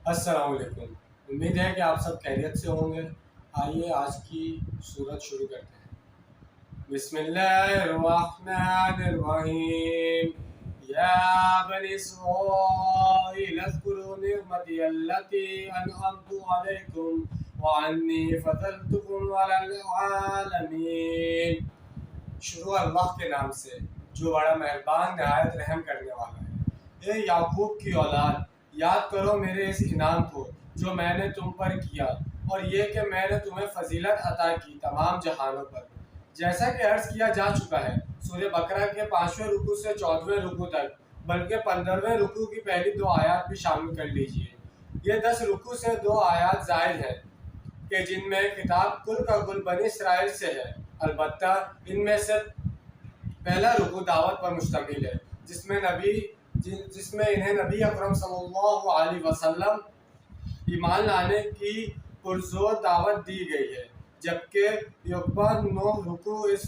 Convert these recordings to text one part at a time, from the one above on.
السلام علیکم۔ امید ہے کہ آپ سب خیریت سے ہوں گے۔ آئیے آج کی صورت شروع کرتے ہیں۔ بسم اللہ الرحمن الرحیم۔ یا بنی اسرائیل اذکروا نعمتی التی انعمت علیکم وانی فضلتکم علی العالمین۔ شروع اللہ کے نام سے جو بڑا مہربان نہایت رحم کرنے والا ہے۔ اے یعقوب کی اولاد، یاد کرو میرے اس انعام کو جو میں نے تم پر کیا، اور یہ کہ میں نے تمہیں فضیلت عطا کی تمام جہانوں پر۔ جیسا کہ عرض کیا جا چکا ہے، سورہ بقرہ کے 5ویں رکوع سے 14ویں رکوع تک، بلکہ 15ویں رکوع کی پہلی 2 آیات بھی شامل کر لیجئے۔ یہ 10 رکوع سے 2 آیات زائد ہیں کہ جن میں خطاب کل کا کل بنی اسرائیل سے ہے۔ البتہ ان میں سے پہلا رکوع دعوت پر مشتمل ہے، جس میں انہیں نبی اکرم صلی اللہ علیہ وسلم ایمان لانے کی پرزور دعوت دی گئی ہے، جبکہ یکبا 9 رکوع اس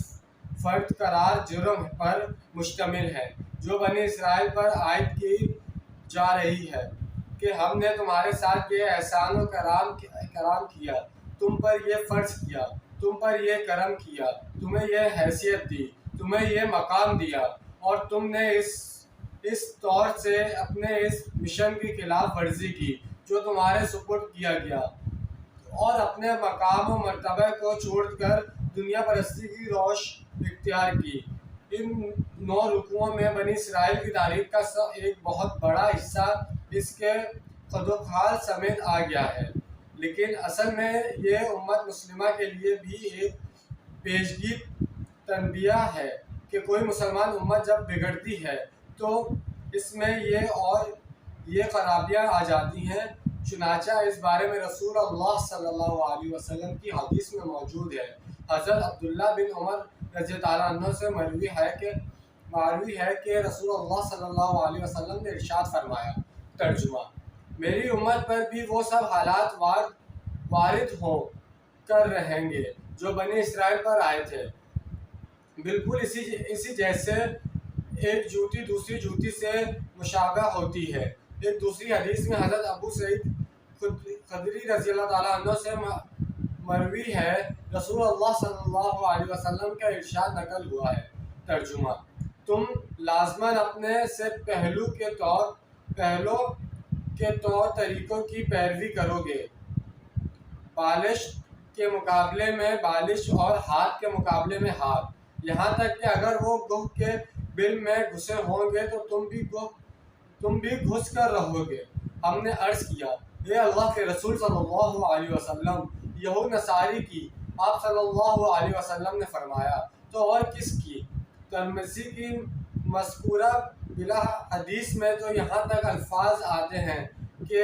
فرد قرار جرم پر مشتمل ہے جو بنی اسرائیل پر عائد کی جا رہی ہے کہ ہم نے تمہارے ساتھ یہ احسان و کرام کیا، تم پر یہ فرض کیا، تم پر یہ کرم کیا، تمہیں یہ حیثیت دی، تمہیں یہ مقام دیا، اور تم نے اس طور سے اپنے اس مشن کی خلاف ورزی کی جو تمہارے سپرد کیا گیا، اور اپنے مقام و مرتبہ کو چھوڑ کر دنیا پرستی کی روش اختیار کی۔ ان 9 رکوعوں میں بنی اسرائیل کی تاریخ کا ایک بہت بڑا حصہ اس کے خدوخال سمیت آ گیا ہے، لیکن اصل میں یہ امت مسلمہ کے لیے بھی ایک پیشگی تنبیہ ہے کہ کوئی مسلمان امت جب بگڑتی ہے تو اس میں یہ خرابیاں آ جاتی ہیں۔ چنانچہ اس بارے میں رسول اللہ صلی اللہ علیہ وسلم کی حدیث میں موجود ہے۔ حضرت عبداللہ بن عمر رضی اللہ عنہ سے مروی ہے کہ رسول اللہ صلی اللہ علیہ وسلم نے ارشاد فرمایا، ترجمہ: میری امت پر بھی وہ سب حالات وارد ہو کر رہیں گے جو بنی اسرائیل پر آئے تھے، بالکل اسی جیسے ایک جوتی دوسری جوتی سے مشابہ ہوتی ہے۔ ایک دوسری حدیث میں حضرت ابو سعید خدری رضی اللہ تعالیٰ عنہ سے مروی ہے، رسول اللہ صلی اللہ علیہ وسلم کا ارشاد نقل ہوا ہے، ترجمہ: تم لازماً اپنے سے پہلو کے طور طریقوں کی پیروی کرو گے، بالش کے مقابلے میں بالش اور ہاتھ کے مقابلے میں ہاتھ، یہاں تک کہ اگر وہ گوہ کے بل میں گھسے ہوں گے تو تم بھی گھس کر رہو گے۔ ہم نے عرض کیا، اے اللہ کے رسول صلی اللہ علیہ وسلم، یہود نصاری کی؟ آپ صلی اللہ علیہ وسلم نے فرمایا، تو اور کس کی؟ ترمذی کی مذکورہ بلا حدیث میں تو یہاں تک الفاظ آتے ہیں کہ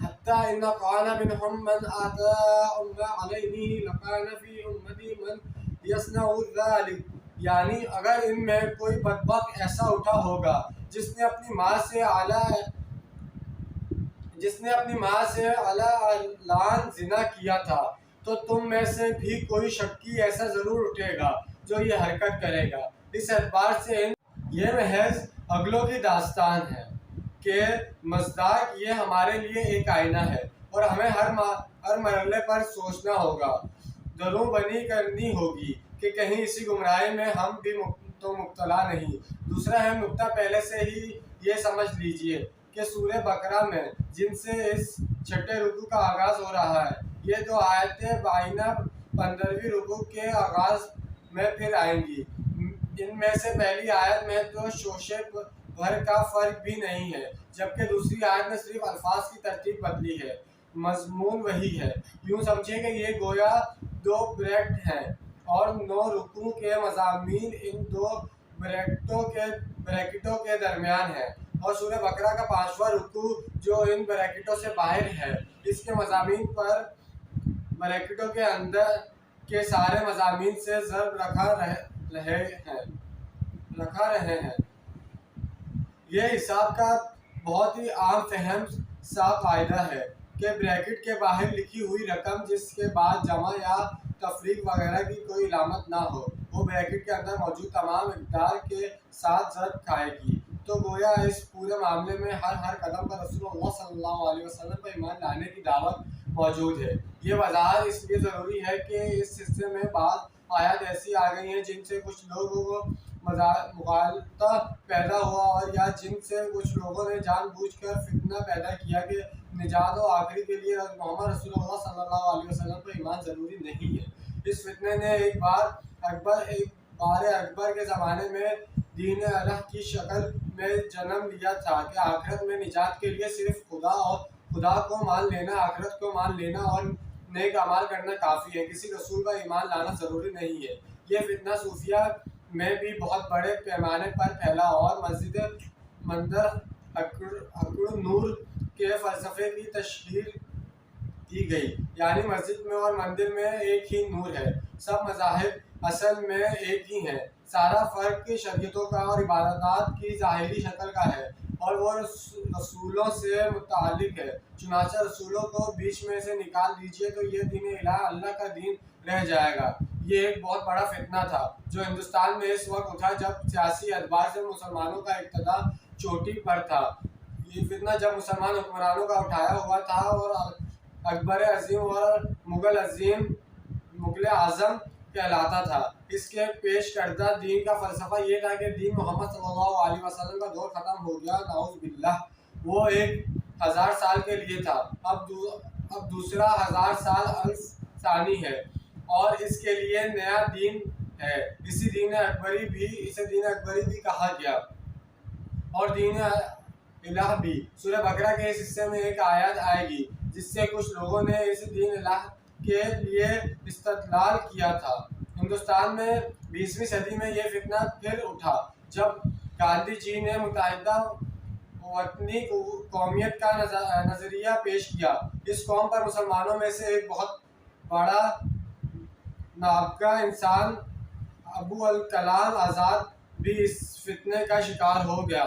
حتیٰ ان قال منہم من آتاء علیہ لکان فی امتی من یصنع ذلک، یعنی اگر ان میں کوئی بدبخت ایسا اٹھا ہوگا جس نے اپنی ماں سے اعلان زنا کیا تھا، تو تم میں سے بھی کوئی شکی ایسا ضرور اٹھے گا جو یہ حرکت کرے گا۔ اس اعتبار سے یہ محض اگلوں کی داستان ہے کہ مصداق یہ ہمارے لیے ایک آئینہ ہے، اور ہمیں ہر مرحلے پر سوچنا ہوگا، دروں بنی کرنی ہوگی کہ کہیں اسی گمراہی میں ہم بھی تو مبتلا نہیں۔ دوسرا اہم نکتہ پہلے سے ہی یہ سمجھ لیجئے کہ سورہ بقرہ میں جن سے اس 6 رکوع کا آغاز ہو رہا ہے، یہ 2 آیتیں بائنہ 15ویں رکوع کے آغاز میں پھر آئیں گی۔ ان میں سے پہلی آیت میں تو شوشے بھر کا فرق بھی نہیں ہے، جبکہ دوسری آیت میں صرف الفاظ کی ترتیب بدلی ہے، مضمون وہی ہے۔ یوں سمجھیں کہ یہ گویا 2 بریکٹ ہیں، اور 9 رکوع کے مضامین ان 2 بریکٹوں کے درمیان ہیں، اور سورہ بقرہ کا 5واں رکوع جو ان بریکٹوں سے باہر ہے، اس کے مضامین پر بریکٹوں کے اندر کے سارے مضامین سے ضرب رکھا رہے ہیں۔ یہ حساب کا بہت ہی عام فہم سا قاعدہ ہے کہ بریکٹ کے باہر لکھی ہوئی رقم جس کے بعد جمع یا تفریق وغیرہ کی کوئی علامت نہ ہو، وہ بریکٹ کے اندر موجود تمام اقدار کے ساتھ ضرب کھائے گی۔ تو تو گویا اس پورے معاملے میں ہر قدم پر رسول اللہ صلی اللہ علیہ وسلم پر ایمان لانے کی دعوت موجود ہے۔ یہ وضاحت اس لیے ضروری ہے کہ اس حصے میں بعض آیات ایسی آ گئی ہیں جن سے کچھ لوگوں کو مغالطہ پیدا ہوا اور یا جن سے کچھ لوگوں نے جان بوجھ کر فتنہ پیدا کیا کہ نجات و آخری کے لیے محمد رسول اللہ صلی اللہ علیہ وسلم پر ایمان ضروری نہیں ہے۔ اس فتنے نے ایک بار اکبر کے زمانے میں دین الہ کی شکل میں جنم لیا تھا کہ آخرت میں نجات کے لیے صرف خدا کو مان لینا، آخرت کو مان لینا اور نیک اعمال کرنا کافی ہے، کسی رسول پر ایمان لانا ضروری نہیں ہے۔ یہ فتنہ صوفیہ میں بھی بہت بڑے پیمانے پر پھیلا اور مسجد مندر اکڑ نور کے فلسفے کی تشہیر کی گئی، یعنی مسجد میں اور مندر میں ایک ہی نور ہے، سب مذاہب اصل میں ایک ہی ہیں، سارا فرق شریعتوں کا اور عبادات کی ظاہری شکل کا ہے اور وہ رسولوں سے متعلق ہے۔ چنانچہ رسولوں کو بیچ میں سے نکال دیجئے تو یہ دین الہ اللہ کا دین رہ جائے گا۔ یہ ایک بہت بڑا فتنہ تھا جو ہندوستان میں اس وقت اٹھا جب سیاسی اعتبار سے مسلمانوں کا اقتدار چوٹی پر تھا۔ یہ فتنہ جب مسلمان حکمرانوں کا اٹھایا ہوا تھا اور اکبر عظیم اور مغل اعظم کہلاتا تھا۔ اس کے پیش کردہ دین کا فلسفہ یہ تھا کہ دین محمد صلی اللہ علیہ وسلم کا دور ختم ہو گیا، نعوذ باللہ، وہ 1000 سال کے لیے تھا، اب دوسرا 1000 سال الف ثانی ہے اور اس کے لیے نیا دین ہے۔ اسے دین اکبری بھی کہا گیا اور دین الہ بھی۔ سورہ بقرہ کے اس حصے میں ایک آیت آئے گی جس سے کچھ لوگوں نے اس دین الہ کے لیے استدلال کیا تھا۔ ہندوستان میں 20ویں صدی میں یہ فتنہ پھر اٹھا جب گاندھی جی نے متحدہ وطنی قومیت کا نظریہ پیش کیا۔ اس قوم پر مسلمانوں میں سے ایک بہت بڑا نابغہ انسان ابوالکلام آزاد بھی اس فتنے کا شکار ہو گیا۔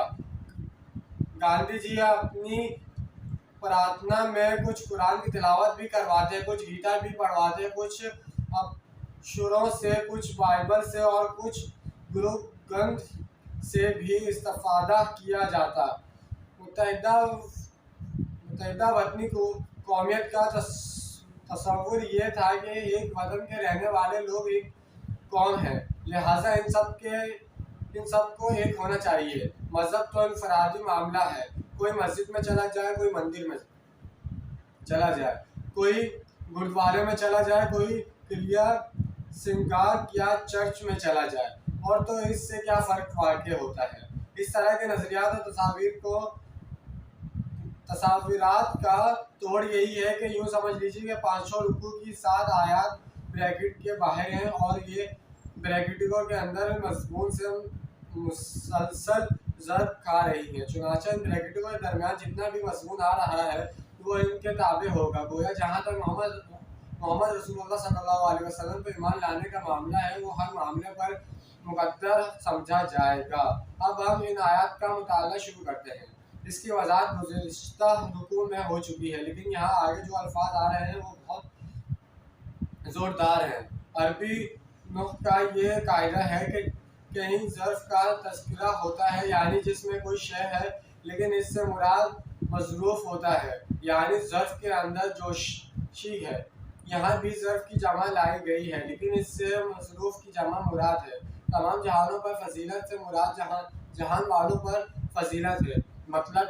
گاندھی جی اپنی پرارتھنا میں کچھ قرآن کی تلاوت بھی کرواتے، کچھ گیتا بھی پڑھواتے، کچھ ابشروں سے، کچھ بائبل سے اور کچھ گرو گرنتھ سے بھی استفادہ کیا جاتا۔ متحدہ وطنی قومیت کا تصور یہ تھا کہ ایک وطن کے رہنے والے لوگ ایک قوم ہیں، لہٰذا ان سب کو ایک ہونا چاہیے۔ مذہب تو انفرادی معاملہ ہے، کوئی مسجد میں چلا جائے، کوئی مندر میں چلا جائے، کوئی گرودوارے میں چلا جائے، کوئی قلعہ سنگار یا چرچ میں چلا جائے، اور تو اس سے کیا فرق واقع ہوتا ہے۔ اس طرح کے نظریات اور تصورات کا توڑ یہی ہے کہ یوں سمجھ لیجیے کہ 500 رکوع کی 7 آیات بریکٹ کے باہر ہیں اور یہ بریکٹوں کے اندر مضمون سے مسلسل ضرب کھا رہی ہیں، چنانچہ ان بریکٹوں کے درمیان جتنا بھی مضمون آ رہا ہے وہ ان کے تابع ہوگا۔ گویا جہاں تک محمد رسول اللہ صلی اللہ علیہ وسلم پر ایمان لانے کا معاملہ ہے وہ ہر معاملے پر مقدر سمجھا جائے گا۔ اب ہم ان آیات کا مطالعہ شروع کرتے ہیں۔ اس کی وضاحت گزشتہ رکوع میں ہو چکی ہے، لیکن یہاں آگے جو الفاظ آ رہے ہیں وہ بہت زوردار ہیں۔ عربی نحو کا یہ قاعدہ ہے کہ کہیں ظرف کا تذکرہ ہوتا ہے یعنی جس میں کوئی شے ہے، لیکن اس سے مراد مظروف ہوتا ہے یعنی ظرف کے اندر جو شی ہے۔ یہاں بھی ظرف کی جمع لائی گئی ہے لیکن اس سے مظروف کی جمع مراد ہے۔ تمام جہانوں پر فضیلت سے مراد جہان والوں پر فضیلت ہے۔ مطلب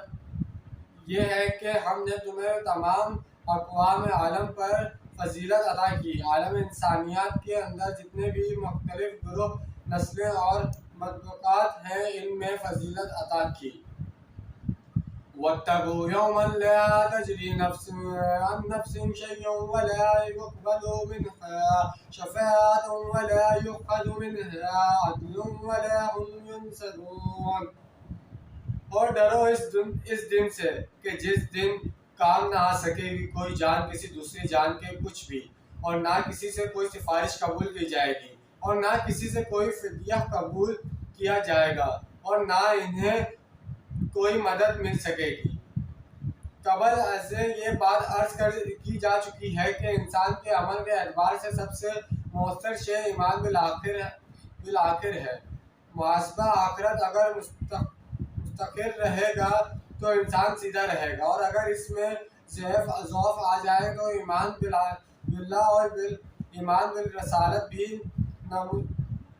یہ ہے کہ ہم نے تمہیں تمام اقوام عالم پر فضیلت عطا کی، عالم انسانیات کے اندر جتنے بھی مختلف گروہ، نسلیں اور طبقات ہیں ان میں فضیلت عطا کی۔ وَاتَّقُوا يَوْمًا لَا تَجْزِي نَفْسٌ عَن نَفْسٍ شَيْئًا وَلَا يُقْبَلُ مِنْهَا شَفَاعَةٌ وَلَا يُؤْخَذُ مِنْهَا عَدْلٌ وَلَا هُمْ يُنصَرُونَ۔ اور ڈرو اس دن سے کہ جس دن کام نہ آ سکے گی کوئی جان کسی دوسری جان کے کچھ بھی، اور نہ کسی سے کوئی سفارش قبول کی جائے گی، اور نہ کسی سے کوئی فدیہ قبول کیا جائے گا، اور نہ انہیں کوئی مدد مل سکے گی۔ قبل از یہ بات عرض کی جا چکی ہے کہ انسان کے عمل کے اعتبار سے سب سے مؤثر شے ایمان بالآخر ہے۔ محاسبہ آخرت اگر مفتقر رہے گا تو انسان سیدھا رہے گا، اور اگر اس میں ضعف آ جائے تو ایمان باللہ اور ایمان بالرسالت بھی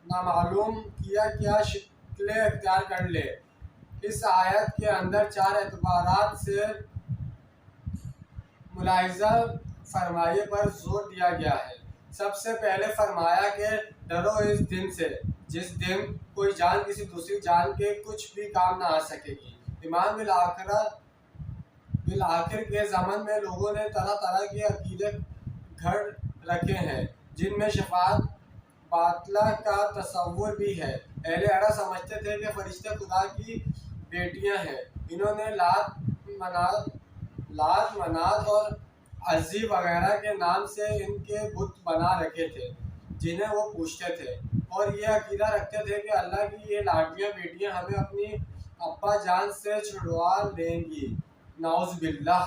نامعلوم کیا شکلیں اختیار کر لے۔ اس آیت کے اندر 4 اعتبارات سے ملاحظہ فرمائے پر زور دیا گیا ہے۔ سب سے پہلے فرمایا کہ ڈرو اس دن سے جس دن کوئی جان کسی دوسری جان کے کچھ بھی کام نہ آ سکے گی۔ ایمان بالآخر کے زمن میں لوگوں نے طرح طرح کے عقیدے گھڑ رکھے ہیں، جن میں شفاعت باطلہ کا تصور بھی ہے۔ اہل عرب سمجھتے تھے کہ فرشتے خدا کی بیٹیاں ہیں۔ انہوں نے لات منات اور عزی وغیرہ کے نام سے ان کے بت بنا رکھے تھے جنہیں وہ پوجتے تھے، اور یہ عقیدہ رکھتے تھے کہ اللہ کی یہ لاڈلیاں بیٹیاں ہمیں اپنی ابا جان سے چھڑوا لیں گی۔ نعوذ باللہ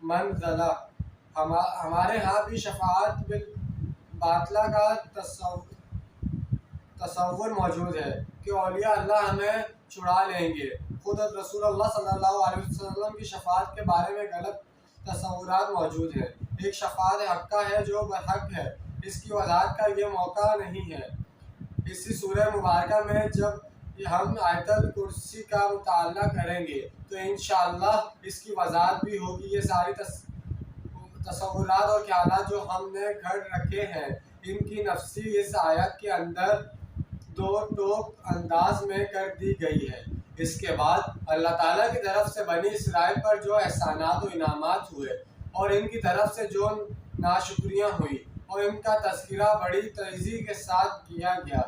من ذالک۔ ہمارے ہاں بھی شفاعت باطلہ کا تصور موجود ہے کہ اولیاء اللہ ہمیں چھڑا لیں گے۔ خود رسول اللہ صلی اللہ علیہ وسلم کی شفاعت کے بارے میں غلط تصورات موجود ہیں۔ ایک شفاعت حقہ ہے جو برحق ہے، اس کی وضاحت کا یہ موقع نہیں ہے۔ اسی سورہ مبارکہ میں جب ہم آیت الکرسی کا مطالعہ کریں گے تو انشاءاللہ اس کی وضاحت بھی ہوگی۔ یہ ساری تصورات اور خیالات جو ہم نے گھڑ رکھے ہیں، ان کی نفسی اس آیت کے اندر دو ٹوک انداز میں کر دی گئی ہے۔ اس کے بعد اللہ تعالیٰ کی طرف سے بنی اسرائیل پر جو احسانات و انعامات ہوئے اور ان کی طرف سے جو ناشکریاں ہوئی اور ان کا تذکرہ بڑی تیزی کے ساتھ کیا گیا۔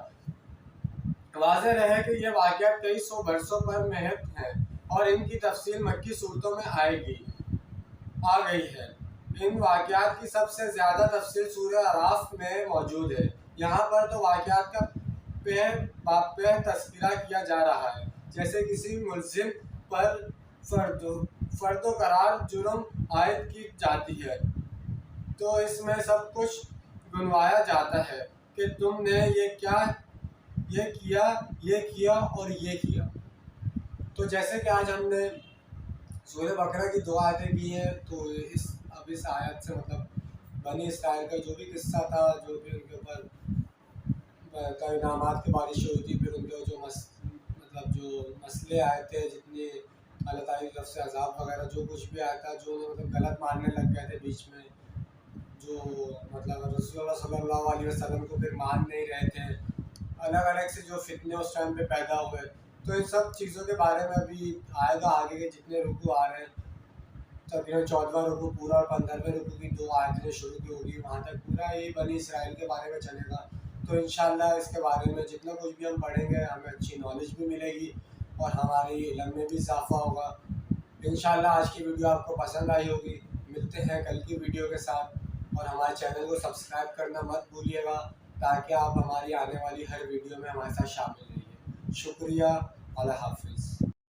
واضح رہے کہ یہ واقعات کئی سو برسوں پر محیط ہیں اور ان کی تفصیل مکی صورتوں میں آ گئی ہے۔ ان واقعات کی سب سے زیادہ تفصیل سورہ اعراف میں موجود ہے۔ یہاں پر تو واقعات کا پہ تذکرہ کیا جا رہا ہے، جیسے کسی ملزم پر فرد و قرار جرم عائد کی جاتی ہے تو اس میں سب کچھ گنوایا جاتا ہے کہ تم نے یہ کیا اور یہ کیا۔ تو جیسے کہ آج ہم نے سورہ بقرہ کی 2 آیتیں کی ہیں، تو اس آیت سے مطلب بنی اسرائیل کا جو بھی قصہ تھا، جو بھی ان کے اوپر انعامات کی بارش ہوئی تھی، پھر ان کے جو مسئلے آئے تھے، جتنی اللہ تعالیٰ کی طرف سے عذاب وغیرہ جو کچھ بھی آیا تھا، جو مطلب غلط ماننے لگ گئے تھے بیچ میں، جو مطلب رسول اللہ صلی اللہ علیہ وسلم کو پھر مان نہیں رہے تھے، الگ الگ سے جو فتنے اس ٹائم پہ پیدا ہوئے، تو ان سب چیزوں کے بارے میں ابھی آئے گا۔ آگے کے جتنے رکوع آ رہے ہیں، تقریباً 14واں رکوع پورا اور 15ویں رکوع کی 2 آیتیں شروع کی ہوگی، وہاں تک پورا یہی بنی اسرائیل کے بارے میں چلے گا۔ تو انشاءاللہ اس کے بارے میں جتنا کچھ بھی ہم پڑھیں گے ہمیں اچھی نالج بھی ملے گی اور ہماری علم میں بھی اضافہ ہوگا۔ انشاءاللہ آج کی ویڈیو آپ کو پسند آئی ہوگی۔ ملتے ہیں کل کی ویڈیو کے ساتھ، اور ہمارے چینل کو سبسکرائب کرنا مت بھولیے گا تاکہ آپ ہماری آنے والی ہر ویڈیو میں ہمارے ساتھ شامل رہیے۔ شکریہ، اللہ حافظ۔